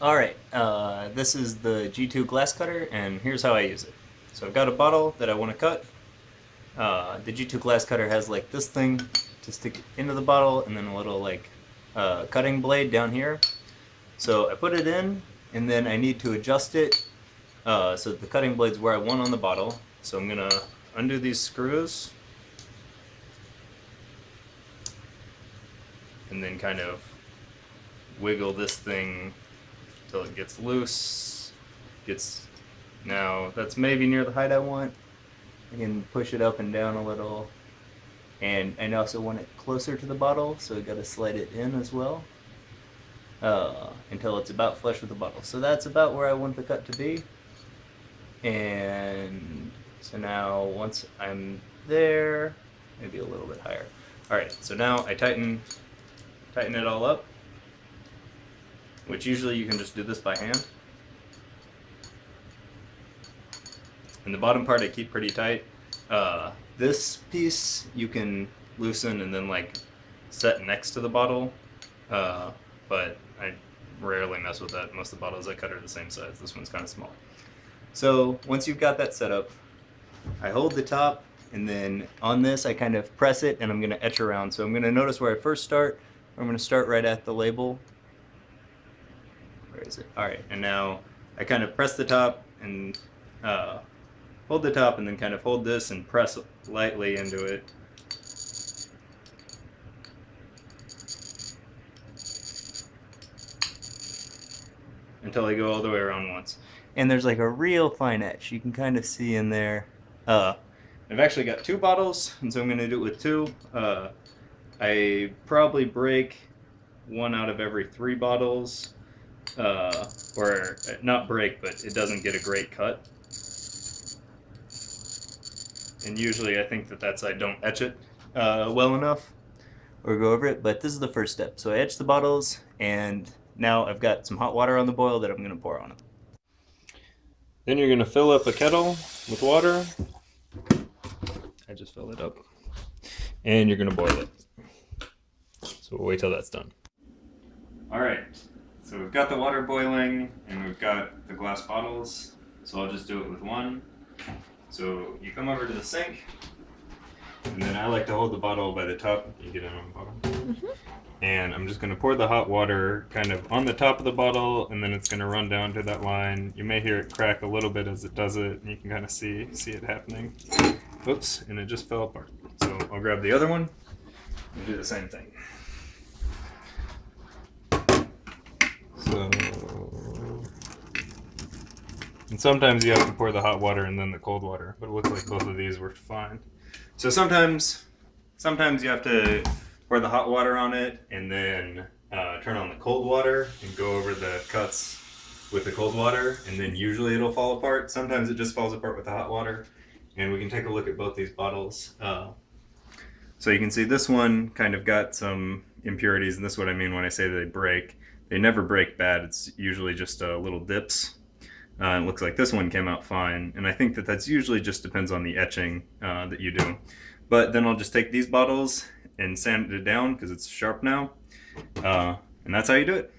Alright, this is the G2 glass cutter, and here's how I use it. So I've got a bottle that I want to cut. The G2 glass cutter has like this thing to stick into the bottle, and then a little like cutting blade down here. So I put it in, and then I need to adjust it so that the cutting blade's where I want on the bottle. So I'm gonna undo these screws, and then kind of wiggle this thing until it gets loose. Now that's maybe near the height I want. I can push it up and down a little, and I also want it closer to the bottle, so I got to slide it in as well until it's about flush with the bottle. So that's about where I want the cut to be. And so now once I'm there, maybe a little bit higher. All right, so now I tighten it all up, which usually you can just do this by hand. And the bottom part I keep pretty tight. This piece you can loosen and then like set next to the bottle, but I rarely mess with that. Most of the bottles I cut are the same size. This one's kind of small. So once you've got that set up, I hold the top, and then on this I kind of press it, and I'm going to etch around. So I'm going to notice where I first start. I'm going to start right at the label. Where is it? All right, and now I kind of press the top and hold the top, and then kind of hold this and press lightly into it. Until I go all the way around once. And there's like a real fine etch. You can kind of see in there. I've actually got 2 bottles, and so I'm going to do it with 2. I probably break 1 out of every 3 bottles. Or not break, but it doesn't get a great cut. And usually I think that's I don't etch it well enough or go over it, but this is the first step. So I etch the bottles, and now I've got some hot water on the boil that I'm going to pour on them. Then you're going to fill up a kettle with water. I just filled it up. And you're going to boil it. So we'll wait till that's done. Alright, so we've got the water boiling, and we've got the glass bottles. So I'll just do it with 1. So you come over to the sink, and then I like to hold the bottle by the top. You get it on the bottom. Mm-hmm. And I'm just going to pour the hot water kind of on the top of the bottle, and then it's going to run down to that line. You may hear it crack a little bit as it does it, and you can kind of see it happening. Oops, and it just fell apart. So I'll grab the other one and do the same thing. So, and sometimes you have to pour the hot water and then the cold water, but it looks like both of these worked fine. So sometimes you have to pour the hot water on it and then turn on the cold water and go over the cuts with the cold water, and then usually it'll fall apart. Sometimes it just falls apart with the hot water, and we can take a look at both these bottles. So you can see this one kind of got some impurities, and this is what I mean when I say they break. They never break bad. It's usually just little dips. It looks like this one came out fine, and I think that's usually just depends on the etching that you do. But then I'll just take these bottles and sand it down because it's sharp now, and that's how you do it.